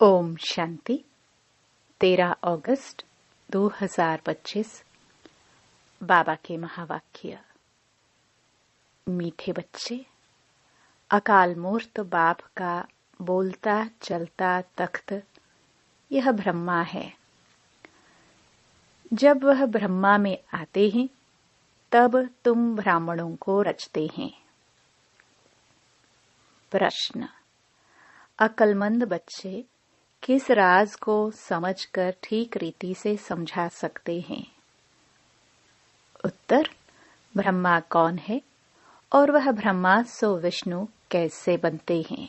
ओम शांति। 13 अगस्त 2025। बाबा के महावाक्य। मीठे बच्चे, अकाल मूर्त बाप का बोलता चलता तख्त यह ब्रह्मा है। जब वह ब्रह्मा में आते हैं तब तुम ब्राह्मणों को रचते हैं। प्रश्न: अक्लमंद बच्चे किस राज को समझकर ठीक रीति से समझा सकते हैं? उत्तर: ब्रह्मा कौन है और वह ब्रह्मा सो विष्णु कैसे बनते हैं?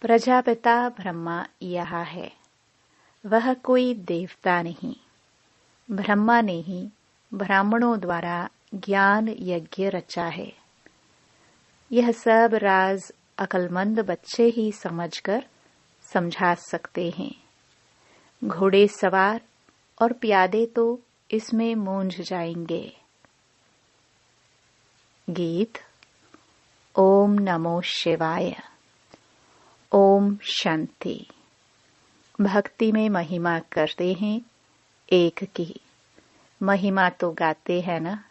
प्रजापिता ब्रह्मा यह है, वह कोई देवता नहीं। ब्रह्मा ने ही ब्राह्मणों द्वारा ज्ञान यज्ञ रचा है। यह सब राज अक्लमंद बच्चे ही समझकर समझा सकते हैं। घोड़े सवार और प्यादे तो इसमें मूंझ जाएंगे। गीत। ओम नमो शिवाय। ओम शांति। भक्ति में महिमा करते हैं एक की। महिमा तो गाते हैं ना,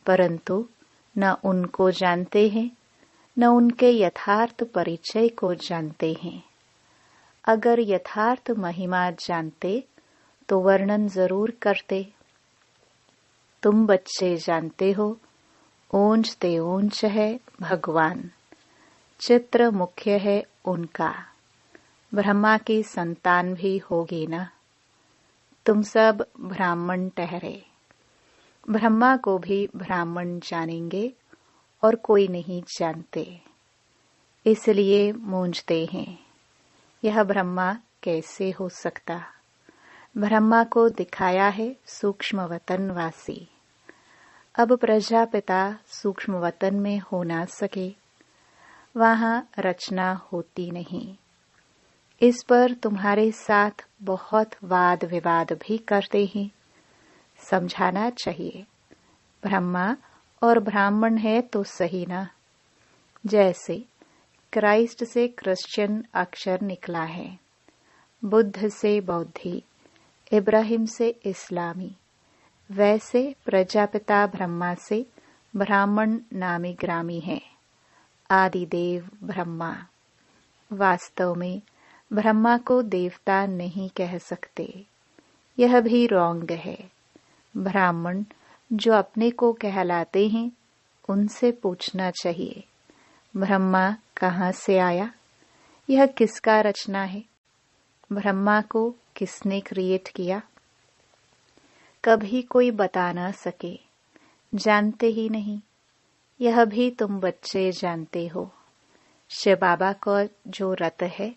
परंतु न उनको जानते हैं न उनके यथार्थ परिचय को जानते हैं। अगर यथार्थ महिमा जानते तो वर्णन जरूर करते। तुम बच्चे जानते हो, ऊंच ते ऊंच है भगवान, चित्र मुख्य है उनका। ब्रह्मा की संतान भी होगी ना। तुम सब ब्राह्मण ठहरे। ब्रह्मा को भी ब्राह्मण जानेंगे और कोई नहीं जानते, इसलिए मूंझते हैं। यह ब्रह्मा कैसे हो सकता? ब्रह्मा को दिखाया है सूक्ष्म वतन वासी। अब प्रजापिता सूक्ष्म वतन में हो ना सके, वहां रचना होती नहीं। इस पर तुम्हारे साथ बहुत वाद विवाद भी करते हैं। समझाना चाहिए, ब्रह्मा और ब्राह्मण है तो सही ना। जैसे क्राइस्ट से क्रिश्चियन अक्षर निकला है, बुद्ध से बौद्धि, इब्राहिम से इस्लामी, वैसे प्रजापिता ब्रह्मा से ब्राह्मण नामी ग्रामी है। आदिदेव ब्रह्मा। वास्तव में ब्रह्मा को देवता नहीं कह सकते, यह भी रॉन्ग है। ब्राह्मण जो अपने को कहलाते हैं उनसे पूछना चाहिए, ब्रह्मा कहाँ से आया? यह किसका रचना है? ब्रह्मा को किसने क्रिएट किया? कभी कोई बता ना सके, जानते ही नहीं। यह भी तुम बच्चे जानते हो। शिव बाबा का जो रथ है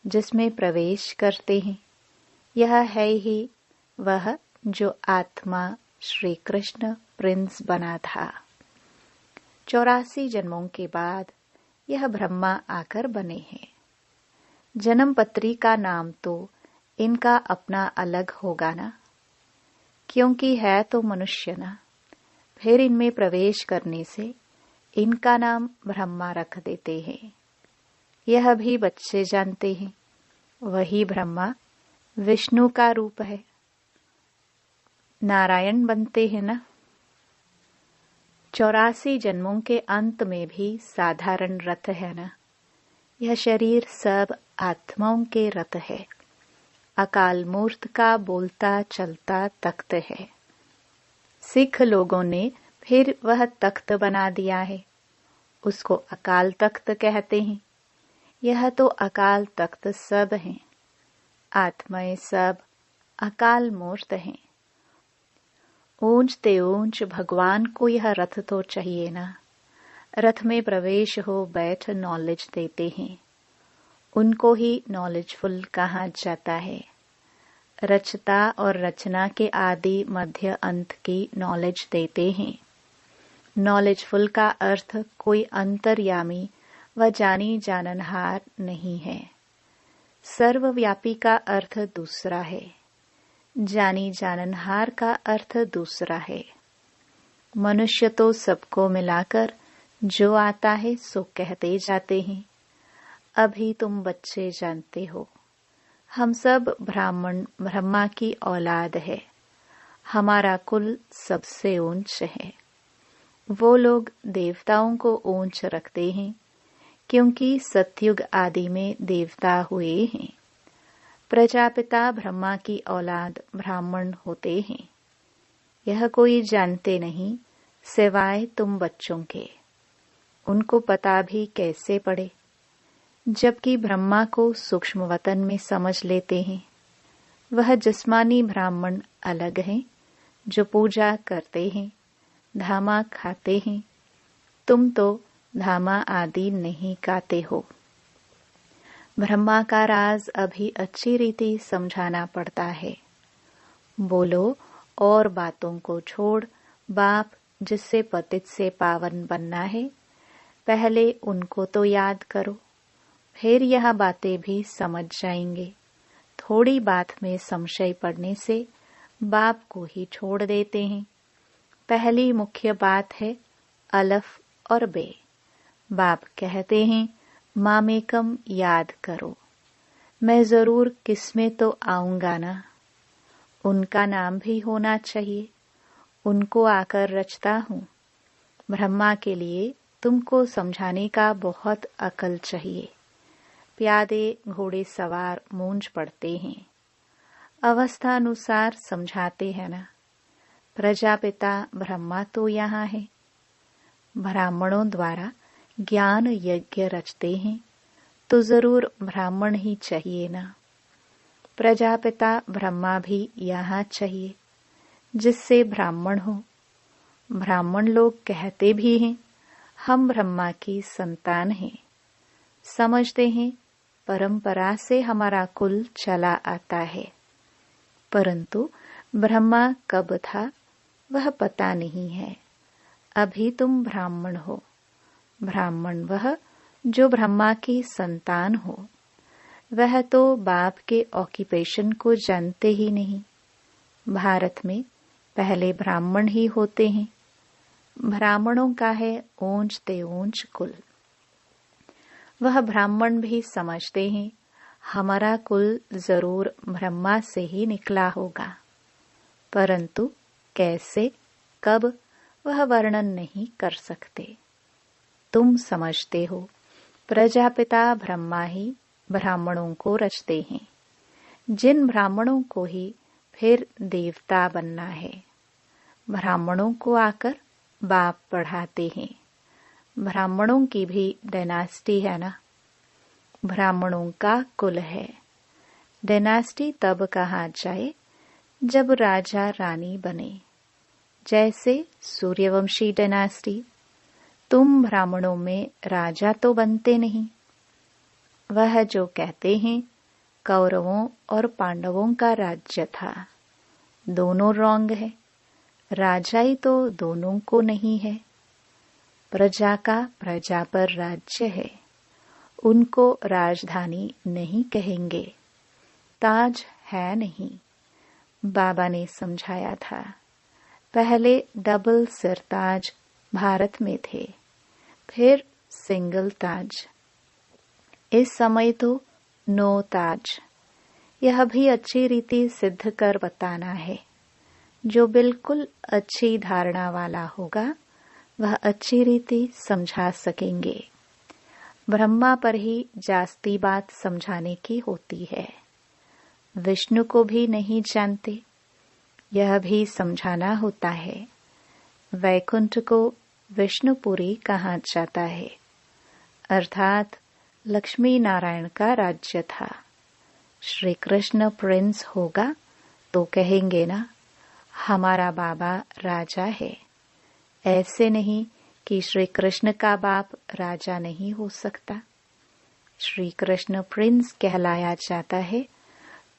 जिसमें प्रवेश करते हैं, यह है ही वह जो आत्मा श्री कृष्ण प्रिंस बना था। 84 जन्मों के बाद यह ब्रह्मा आकर बने हैं। जन्म पत्री का नाम तो इनका अपना अलग होगा ना, क्योंकि है तो मनुष्य ना। फिर इनमें प्रवेश करने से इनका नाम ब्रह्मा रख देते हैं। यह भी बच्चे जानते हैं, वही ब्रह्मा विष्णु का रूप है। नारायण बनते हैं ना। 84 जन्मों के अंत में भी साधारण रथ है ना। यह शरीर सब आत्माओं के रथ है। अकाल मूर्त का बोलता चलता तख्त है। सिख लोगों ने फिर वह तख्त बना दिया है, उसको अकाल तख्त कहते हैं। यह तो अकाल तख्त सब हैं। आत्माएं सब अकाल मूर्त हैं। ऊंच ते ऊंच भगवान को यह रथ तो चाहिए ना। रथ में प्रवेश हो बैठ नॉलेज देते हैं। उनको ही नॉलेजफुल कहा जाता है। रचता और रचना के आदि मध्य अंत की नॉलेज देते हैं। नॉलेजफुल का अर्थ कोई अंतर्यामी व जानी जाननहार नहीं है। सर्वव्यापी का अर्थ दूसरा है। जानी जाननहार का अर्थ दूसरा है। मनुष्य तो सबको मिलाकर जो आता है सो कहते जाते हैं। अभी तुम बच्चे जानते हो, हम सब ब्राह्मण ब्रह्मा की औलाद है। हमारा कुल सबसे ऊंच है। वो लोग देवताओं को ऊंच रखते हैं क्योंकि सतयुग आदि में देवता हुए हैं। प्रजापिता ब्रह्मा की औलाद ब्राह्मण होते हैं। यह कोई जानते नहीं सिवाय तुम बच्चों के। उनको पता भी कैसे पड़े, जबकि ब्रह्मा को सूक्ष्म वतन में समझ लेते हैं। वह जिस्मानी ब्राह्मण अलग हैं, जो पूजा करते हैं, धामा खाते हैं। तुम तो धामा आदि नहीं खाते हो। ब्रह्मा का राज अभी अच्छी रीति समझाना पड़ता है। बोलो और बातों को छोड़ बाप जिससे पतित से पावन बनना है, पहले उनको तो याद करो, फिर यह बातें भी समझ जाएंगे। थोड़ी बात में संशय पड़ने से बाप को ही छोड़ देते हैं। पहली मुख्य बात है अलफ और बे। बाप कहते हैं मामेकम याद करो। मैं जरूर किसमें तो आऊंगा ना। उनका नाम भी होना चाहिए। उनको आकर रचता हूँ। ब्रह्मा के लिए तुमको समझाने का बहुत अकल चाहिए। प्यादे घोड़े सवार मूंझ पड़ते हैं। अवस्था अनुसार समझाते हैं ना। प्रजापिता ब्रह्मा तो यहाँ है। ब्राह्मणों द्वारा ज्ञान यज्ञ रचते हैं, तो जरूर ब्राह्मण ही चाहिए ना। प्रजापिता ब्रह्मा भी यहाँ चाहिए, जिससे ब्राह्मण हो। ब्राह्मण लोग कहते भी हैं हम ब्रह्मा की संतान हैं। समझते हैं परंपरा से हमारा कुल चला आता है, परंतु ब्रह्मा कब था वह पता नहीं है। अभी तुम ब्राह्मण हो। ब्राह्मण वह जो ब्रह्मा की संतान हो। वह तो बाप के ऑक्यूपेशन को जानते ही नहीं। भारत में पहले ब्राह्मण ही होते हैं। ब्राह्मणों का है ऊंच ते ऊंच कुल। वह ब्राह्मण भी समझते हैं हमारा कुल जरूर ब्रह्मा से ही निकला होगा, परंतु कैसे कब वह वर्णन नहीं कर सकते। तुम समझते हो प्रजापिता ब्रह्मा ही ब्राह्मणों को रचते हैं, जिन ब्राह्मणों को ही फिर देवता बनना है। ब्राह्मणों को आकर बाप पढ़ाते हैं। ब्राह्मणों की भी डायनास्टी है ना। ब्राह्मणों का कुल है। डायनास्टी तब कहा जाए जब राजा रानी बने, जैसे सूर्यवंशी डायनास्टी। तुम ब्राह्मणों में राजा तो बनते नहीं। वह जो कहते हैं कौरवों और पांडवों का राज्य था, दोनों रॉन्ग है। राजा ही तो दोनों को नहीं है। प्रजा का प्रजा पर राज्य है। उनको राजधानी नहीं कहेंगे। ताज है नहीं। बाबा ने समझाया था। पहले डबल सिरताज भारत में थे, फिर सिंगल ताज। इस समय तो नो ताज। यह भी अच्छी रीति सिद्ध कर बताना है। जो बिल्कुल अच्छी धारणा वाला होगा वह अच्छी रीति समझा सकेंगे। ब्रह्मा पर ही जास्ती बात समझाने की होती है। विष्णु को भी नहीं जानते, यह भी समझाना होता है। वैकुंठ को विष्णुपुरी कहा जाता है, अर्थात लक्ष्मी नारायण का राज्य था। श्री कृष्ण प्रिंस होगा तो कहेंगे ना हमारा बाबा राजा है। ऐसे नहीं कि श्री कृष्ण का बाप राजा नहीं हो सकता। श्री कृष्ण प्रिंस कहलाया जाता है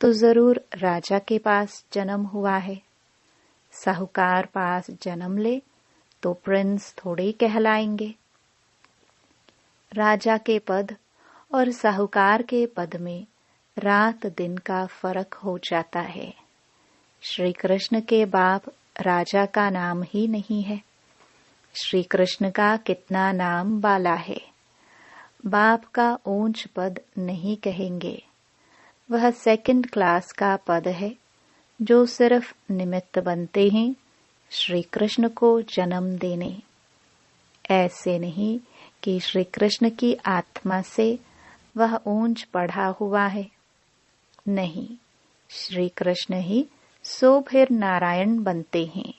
तो जरूर राजा के पास जन्म हुआ है। साहूकार पास जन्म ले तो प्रिंस थोड़े ही कहलाएंगे। राजा के पद और साहूकार के पद में रात दिन का फर्क हो जाता है। श्री कृष्ण के बाप राजा का नाम ही नहीं है। श्री कृष्ण का कितना नाम बाला है। बाप का ऊंच पद नहीं कहेंगे। वह सेकंड क्लास का पद है जो सिर्फ निमित्त बनते हैं श्री कृष्ण को जन्म देने। ऐसे नहीं कि श्री कृष्ण की आत्मा से वह ऊंच बढ़ा हुआ है। नहीं, श्री कृष्ण ही सो फिर नारायण बनते हैं।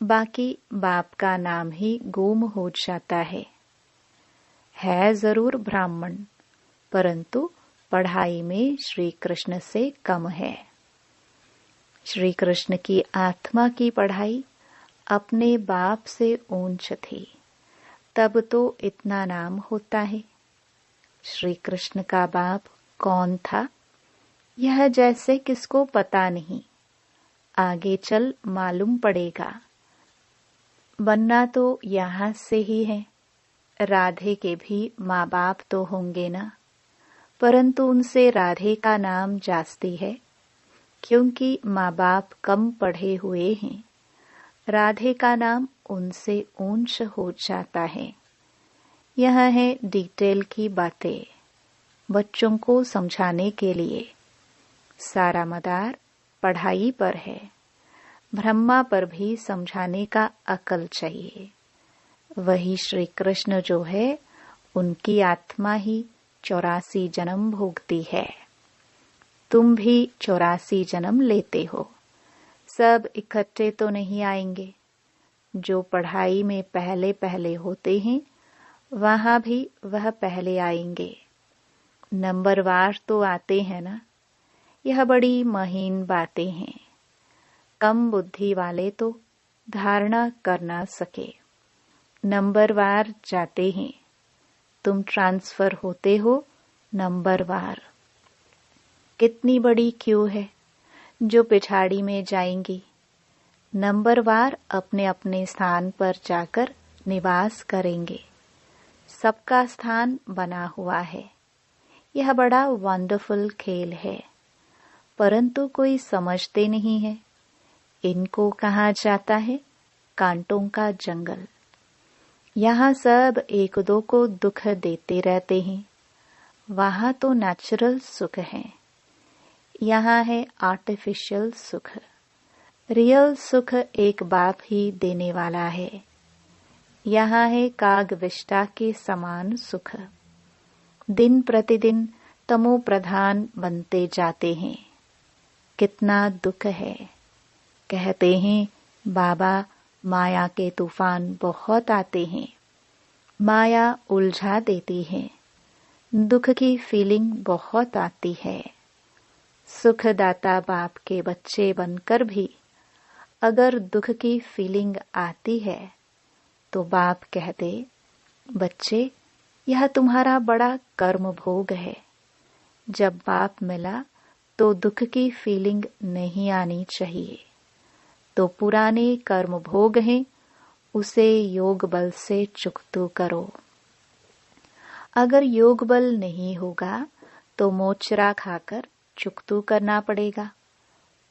बाकी बाप का नाम ही गुम हो जाता है जरूर ब्राह्मण, परंतु पढ़ाई में श्री कृष्ण से कम है। श्री कृष्ण की आत्मा की पढ़ाई अपने बाप से ऊंच थी, तब तो इतना नाम होता है। श्री कृष्ण का बाप कौन था, यह जैसे किसको पता नहीं, आगे चल मालूम पड़ेगा। बनना तो यहाँ से ही है। राधे के भी माँ बाप तो होंगे ना, परंतु उनसे राधे का नाम जास्ती है, क्योंकि माँ बाप कम पढ़े हुए हैं। राधे का नाम उनसे ऊंच हो जाता है। यह है डिटेल की बातें, बच्चों को समझाने के लिए। सारा मदार पढ़ाई पर है। ब्रह्मा पर भी समझाने का अकल चाहिए। वही श्री कृष्ण जो है, उनकी आत्मा ही 84 जन्म भोगती है। तुम भी 84 जन्म लेते हो। सब इकट्ठे तो नहीं आएंगे। जो पढ़ाई में पहले पहले होते हैं, वहां भी वह पहले आएंगे। नंबरवार तो आते हैं ना। यह बड़ी महीन बातें हैं। कम बुद्धि वाले तो धारणा कर ना सके। नंबरवार जाते हैं। तुम ट्रांसफर होते हो नंबरवार। कितनी बड़ी क्यू है जो पिछाड़ी में जाएंगी। नंबरवार अपने अपने स्थान पर जाकर निवास करेंगे। सबका स्थान बना हुआ है। यह बड़ा वंडरफुल खेल है, परंतु कोई समझते नहीं है। इनको कहा जाता है कांटों का जंगल। यहाँ सब एक दो को दुख देते रहते हैं। वहाँ तो नेचुरल सुख है, यहाँ है आर्टिफिशियल सुख। रियल सुख एक बाप ही देने वाला है। यहाँ है कागविष्टा के समान सुख। दिन प्रतिदिन तमो प्रधान बनते जाते हैं। कितना दुख है। कहते हैं बाबा माया के तूफान बहुत आते हैं। माया उलझा देती है। दुख की फीलिंग बहुत आती है। सुखदाता बाप के बच्चे बनकर भी अगर दुख की फीलिंग आती है तो बाप कहते, बच्चे यह तुम्हारा बड़ा कर्म भोग है। जब बाप मिला तो दुख की फीलिंग नहीं आनी चाहिए। तो पुराने कर्म भोग हैं, उसे योग बल से चुकतू करो। अगर योग बल नहीं होगा तो मोचरा खाकर चुकतू करना पड़ेगा।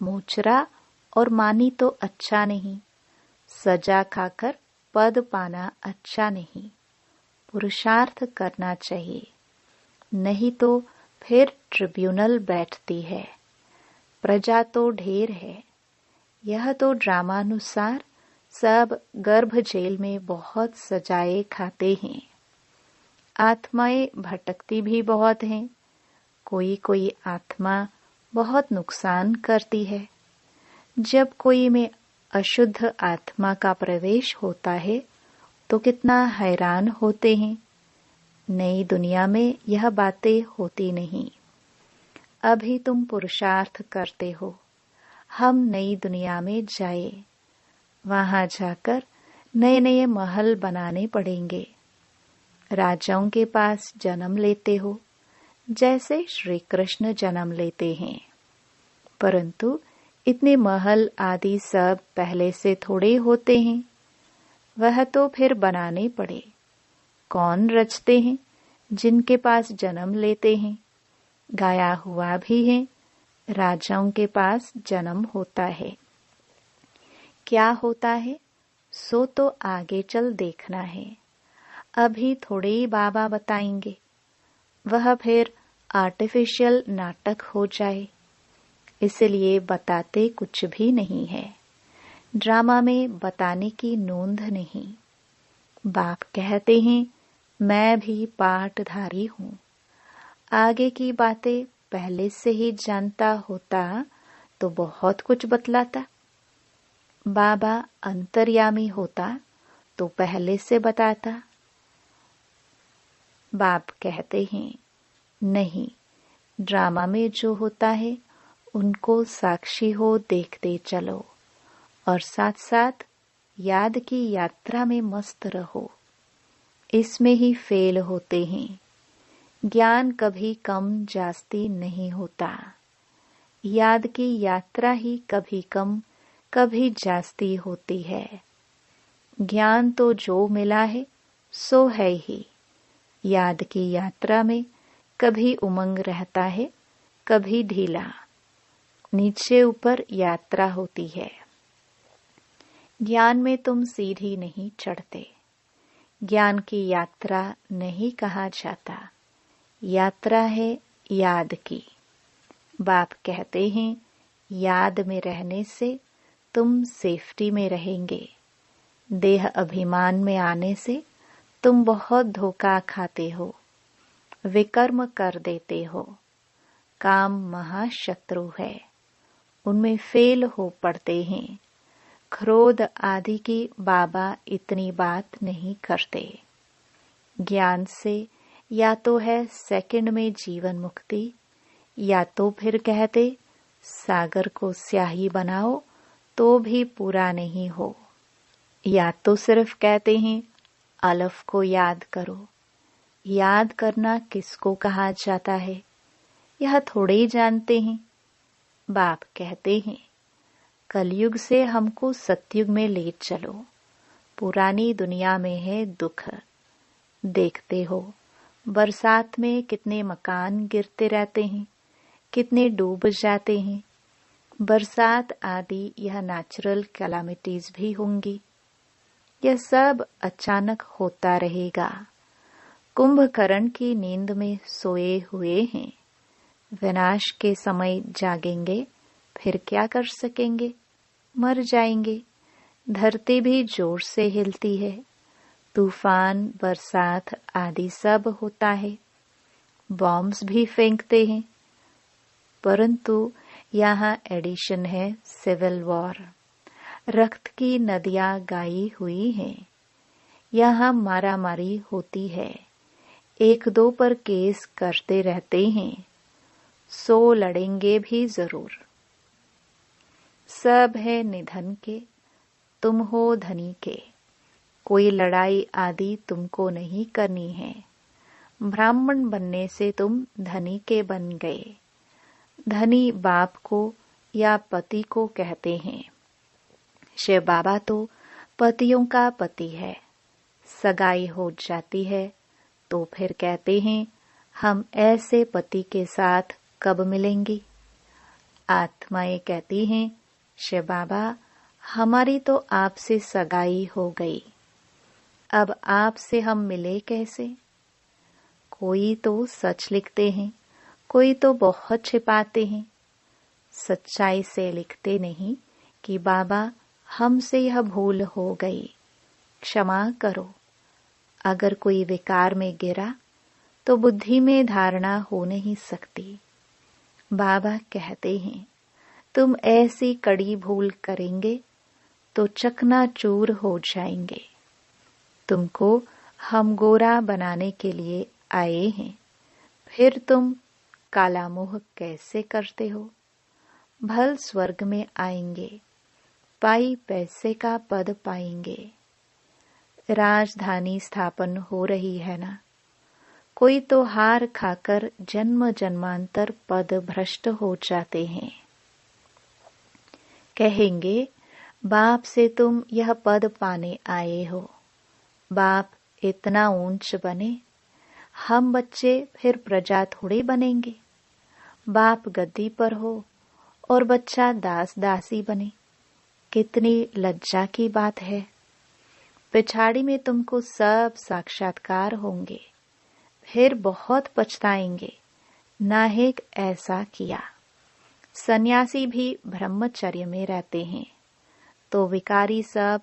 मोचरा और मानी तो अच्छा नहीं। सजा खाकर पद पाना अच्छा नहीं। पुरुषार्थ करना चाहिए, नहीं तो फिर ट्रिब्यूनल बैठती है। प्रजा तो ढेर है। यह तो ड्रामानुसार सब गर्भ जेल में बहुत सजाए खाते हैं। आत्माएं भटकती भी बहुत हैं। कोई कोई आत्मा बहुत नुकसान करती है। जब कोई में अशुद्ध आत्मा का प्रवेश होता है तो कितना हैरान होते हैं। नई दुनिया में यह बातें होती नहीं। अभी तुम पुरुषार्थ करते हो। हम नई दुनिया में जाए, वहां जाकर नए नए महल बनाने पड़ेंगे। राजाओं के पास जन्म लेते हो, जैसे श्री कृष्ण जन्म लेते हैं। परंतु इतने महल आदि सब पहले से थोड़े होते हैं। वह तो फिर बनाने पड़े। कौन रचते हैं? जिनके पास जन्म लेते हैं। गाया हुआ भी है, राजाओं के पास जन्म होता है। क्या होता है सो तो आगे चल देखना है। अभी थोड़े ही बाबा बताएंगे। वह फिर आर्टिफिशियल नाटक हो जाए, इसलिए बताते कुछ भी नहीं है। ड्रामा में बताने की नोंद नहीं। बाप कहते हैं मैं भी पाठधारी हूँ। आगे की बातें पहले से ही जानता होता तो बहुत कुछ बतलाता। बाबा अंतर्यामी होता तो पहले से बताता। बाप कहते हैं नहीं, ड्रामा में जो होता है उनको साक्षी हो देखते चलो और साथ साथ याद की यात्रा में मस्त रहो। इसमें ही फेल होते हैं। ज्ञान कभी कम जास्ती नहीं होता। याद की यात्रा ही कभी कम कभी जास्ती होती है। ज्ञान तो जो मिला है सो है ही। याद की यात्रा में कभी उमंग रहता है, कभी ढीला। नीचे ऊपर यात्रा होती है। ज्ञान में तुम सीढ़ी नहीं चढ़ते। ज्ञान की यात्रा नहीं कहा जाता। यात्रा है याद की। बाप कहते हैं याद में रहने से तुम सेफ्टी में रहेंगे। देह अभिमान में आने से तुम बहुत धोखा खाते हो, विकर्म कर देते हो। काम महाशत्रु है, उनमें फेल हो पड़ते हैं। क्रोध आदि की बाबा इतनी बात नहीं करते। ज्ञान से या तो है सेकंड में जीवन मुक्ति, या तो फिर कहते सागर को स्याही बनाओ तो भी पूरा नहीं हो, या तो सिर्फ कहते हैं अलफ को याद करो। याद करना किसको कहा जाता है यह थोड़े ही जानते हैं। बाप कहते हैं कलयुग से हमको सतयुग में ले चलो। पुरानी दुनिया में है दुख। देखते हो बरसात में कितने मकान गिरते रहते हैं, कितने डूब जाते हैं। बरसात आदि यह नेचुरल कैलामिटीज भी होंगी। यह सब अचानक होता रहेगा। कुंभकर्ण की नींद में सोए हुए हैं। विनाश के समय जागेंगे, फिर क्या कर सकेंगे? मर जाएंगे। धरती भी जोर से हिलती है। तूफान, बरसात आदि सब होता है। बॉम्ब्स भी फेंकते हैं। परंतु यहाँ एडिशन है सिविल वॉर। रक्त की नदियां गाई हुई हैं। यहाँ मारामारी होती है। एक दो पर केस करते रहते हैं। 100 लड़ेंगे भी जरूर। सब है निधन के, तुम हो धनी के। कोई लड़ाई आदि तुमको नहीं करनी है। ब्राह्मण बनने से तुम धनी के बन गए। धनी बाप को या पति को कहते हैं। शिव बाबा तो पतियों का पति है। सगाई हो जाती है तो फिर कहते हैं हम ऐसे पति के साथ कब मिलेंगी? आत्माएं कहती हैं शिव बाबा हमारी तो आपसे सगाई हो गई, अब आपसे हम मिले कैसे? कोई तो सच लिखते हैं, कोई तो बहुत छिपाते हैं। सच्चाई से लिखते नहीं कि बाबा हमसे यह भूल हो गई, क्षमा करो। अगर कोई विकार में गिरा तो बुद्धि में धारणा हो नहीं सकती। बाबा कहते हैं तुम ऐसी कड़ी भूल करेंगे तो चकनाचूर हो जाएंगे। तुमको हम गोरा बनाने के लिए आए हैं, फिर तुम काला मोह कैसे करते हो? भल स्वर्ग में आएंगे, पाई पैसे का पद पाएंगे। राजधानी स्थापन हो रही है ना। कोई तो हार खाकर जन्म जन्मांतर पद भ्रष्ट हो जाते हैं। कहेंगे बाप से तुम यह पद पाने आए हो। बाप इतना ऊंच बने, हम बच्चे फिर प्रजा थोड़े बनेंगे। बाप गद्दी पर हो और बच्चा दास दासी बने, कितनी लज्जा की बात है। पिछाड़ी में तुमको सब साक्षात्कार होंगे, फिर बहुत पछताएंगे नाहिक ऐसा किया। सन्यासी भी ब्रह्मचर्य में रहते हैं तो विकारी सब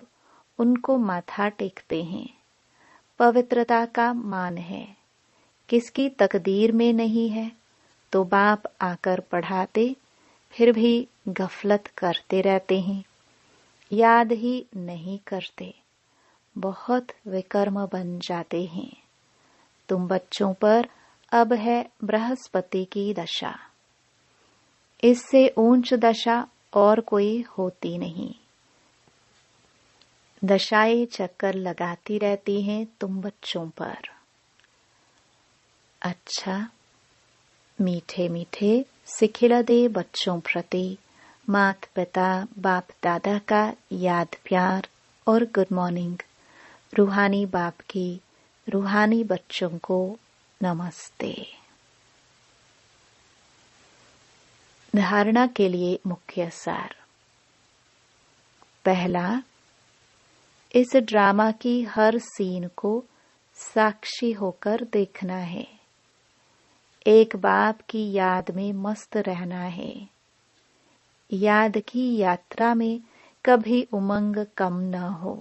उनको माथा टेकते हैं। पवित्रता का मान है, किसकी तकदीर में नहीं है तो बाप आकर पढ़ाते, फिर भी गफलत करते रहते हैं, याद ही नहीं करते, बहुत विकर्म बन जाते हैं। तुम बच्चों पर अब है बृहस्पति की दशा, इससे ऊंच दशा और कोई होती नहीं। दशाएं चक्कर लगाती रहती हैं तुम बच्चों पर। अच्छा, मीठे मीठे सिखिला दे बच्चों प्रति माता पिता बाप दादा का याद प्यार और गुड मॉर्निंग। रूहानी बाप की रूहानी बच्चों को नमस्ते। धारणा के लिए मुख्य सार। पहला, इस ड्रामा की हर सीन को साक्षी होकर देखना है। एक बाप की याद में मस्त रहना है। याद की यात्रा में कभी उमंग कम न हो।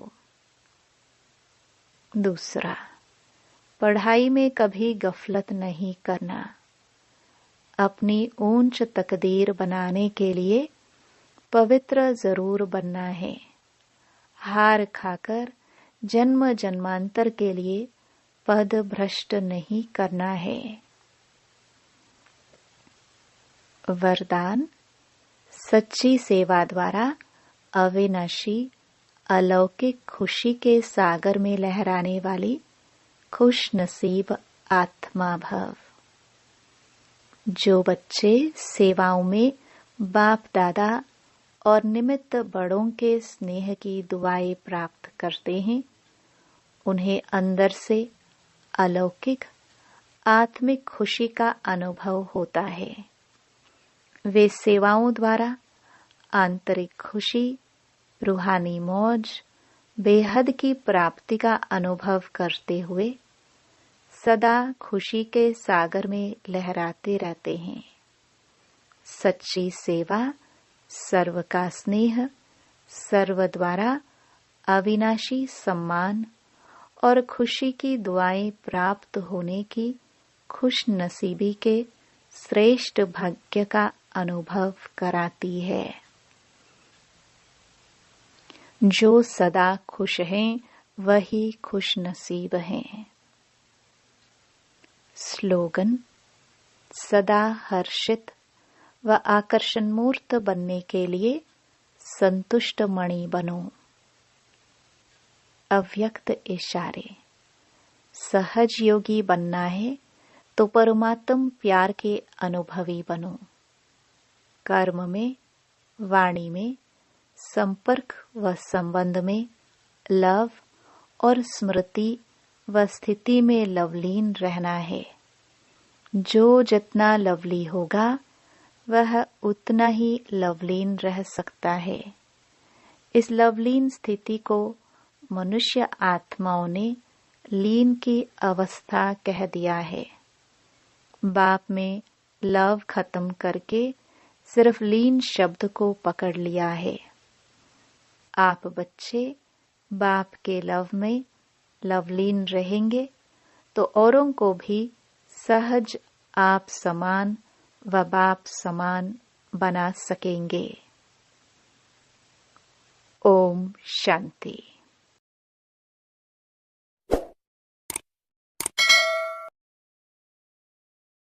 दूसरा, पढ़ाई में कभी गफलत नहीं करना। अपनी ऊंच तकदीर बनाने के लिए पवित्र जरूर बनना है। हार खाकर जन्म जन्मांतर के लिए पद भ्रष्ट नहीं करना है। वरदान, सच्ची सेवा द्वारा अविनाशी अलौकिक खुशी के सागर में लहराने वाली खुश नसीब आत्मा भव। जो बच्चे सेवाओं में बाप दादा और निमित्त बड़ों के स्नेह की दुआएं प्राप्त करते हैं, उन्हें अंदर से अलौकिक आत्मिक खुशी का अनुभव होता है। वे सेवाओं द्वारा आंतरिक खुशी, रूहानी मौज, बेहद की प्राप्ति का अनुभव करते हुए सदा खुशी के सागर में लहराते रहते हैं। सच्ची सेवा, सर्व का स्नेह, सर्व द्वारा अविनाशी सम्मान और खुशी की दुआएं प्राप्त होने की खुश नसीबी के श्रेष्ठ भाग्य का अनुभव कराती है। जो सदा खुश हैं वही खुश नसीब हैं। स्लोगन, सदा हर्षित व आकर्षण मूर्त बनने के लिए संतुष्ट मणि बनो। अव्यक्त इशारे। सहज योगी बनना है तो परमात्म प्यार के अनुभवी बनो। कर्म में, वाणी में, संपर्क व संबंध में, लव और स्मृति व स्थिति में लवलीन रहना है। जो जितना लवली होगा वह उतना ही लवलीन रह सकता है। इस लवलीन स्थिति को मनुष्य आत्माओं ने लीन की अवस्था कह दिया है। बाप में लव खत्म करके सिर्फ लीन शब्द को पकड़ लिया है। आप बच्चे बाप के लव में लवलीन रहेंगे तो औरों को भी सहज आप समान व बाप समान बना सकेंगे। ओम शांति।